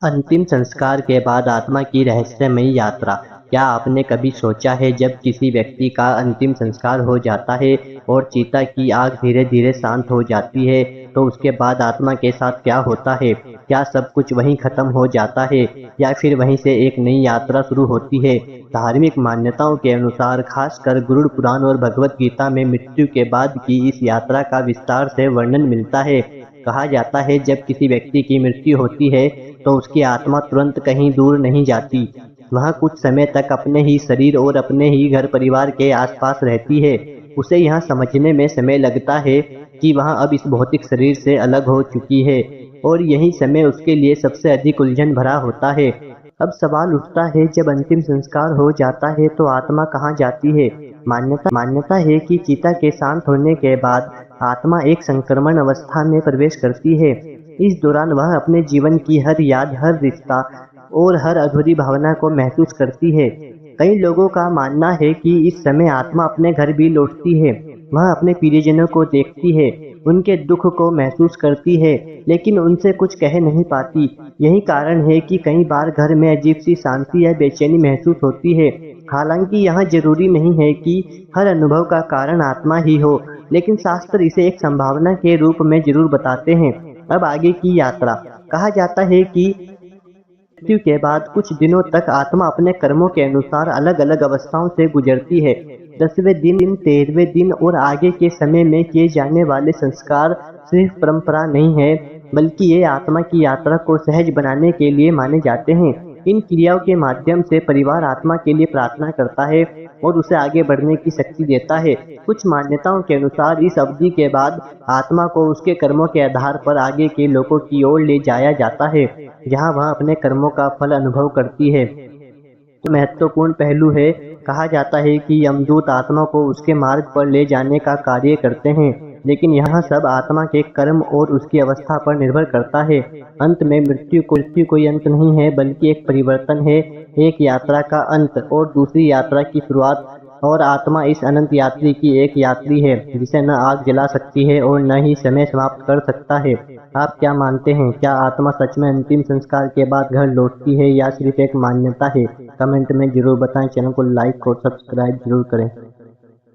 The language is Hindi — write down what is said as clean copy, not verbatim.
अंतिम संस्कार के बाद आत्मा की रहस्यमयी यात्रा। क्या आपने कभी सोचा है जब किसी व्यक्ति का अंतिम संस्कार हो जाता है और चिता की आग धीरे धीरे शांत हो जाती है तो उसके बाद आत्मा के साथ क्या होता है? क्या सब कुछ वहीं खत्म हो जाता है या फिर वहीं से एक नई यात्रा शुरू होती है? धार्मिक मान्यताओं के अनुसार खासकर गरुड़ पुराण और भगवत गीता में मृत्यु के बाद की इस यात्रा का विस्तार से वर्णन मिलता है। कहा जाता है जब किसी व्यक्ति की मृत्यु होती है तो उसकी आत्मा तुरंत कहीं दूर नहीं जाती। वह कुछ समय तक अपने ही शरीर और अपने ही घर परिवार के आसपास रहती है। उसे यह समझने में समय लगता है कि वह अब इस भौतिक शरीर से अलग हो चुकी है और यही समय उसके लिए सबसे अधिक उलझन भरा होता है। अब सवाल उठता है जब अंतिम संस्कार हो जाता है तो आत्मा कहाँ जाती है? मान्यता है कि चिता के शांत होने के बाद आत्मा एक संक्रमण अवस्था में प्रवेश करती है। इस दौरान वह अपने जीवन की हर याद, हर रिश्ता और हर अधूरी भावना को महसूस करती है। कई लोगों का मानना है कि इस समय आत्मा अपने घर भी लौटती है। वह अपने प्रियजनों को देखती है, उनके दुख को महसूस करती है, लेकिन उनसे कुछ कह नहीं पाती। यही कारण है कि कई बार घर में अजीब सी शांति या बेचैनी महसूस होती है। हालांकि यह जरूरी नहीं है कि हर अनुभव का कारण आत्मा ही हो, लेकिन शास्त्र इसे एक संभावना के रूप में जरूर बताते हैं। अब आगे की यात्रा। कहा जाता है कि मृत्यु के बाद कुछ दिनों तक आत्मा अपने कर्मों के अनुसार अलग अलग अवस्थाओं से गुजरती है। 10वें दिन, 13वें दिन और आगे के समय में किए जाने वाले संस्कार सिर्फ परंपरा नहीं है, बल्कि ये आत्मा की यात्रा को सहज बनाने के लिए माने जाते हैं। इन क्रियाओं के माध्यम से परिवार आत्मा के लिए प्रार्थना करता है और उसे आगे बढ़ने की शक्ति देता है। कुछ मान्यताओं के अनुसार इस अवधि के बाद आत्मा को उसके कर्मों के आधार पर आगे के लोकों की ओर ले जाया जाता है, जहां वह अपने कर्मों का फल अनुभव करती है। महत्वपूर्ण पहलू है। कहा जाता है कि यमदूत आत्मा को उसके मार्ग पर ले जाने का कार्य करते हैं, लेकिन यह सब आत्मा के कर्म और उसकी अवस्था पर निर्भर करता है। अंत में मृत्यु कोई अंत नहीं है, बल्कि एक परिवर्तन है, एक यात्रा का अंत और दूसरी यात्रा की शुरुआत। और आत्मा इस अनंत यात्री की एक यात्री है, जिसे न आग जला सकती है और न ही समय समाप्त कर सकता है। आप क्या मानते हैं? क्या आत्मा सच में अंतिम संस्कार के बाद घर लौटती है या सिर्फ एक मान्यता है? कमेंट में जरूर बताएं। चैनल को लाइक और सब्सक्राइब जरूर करें।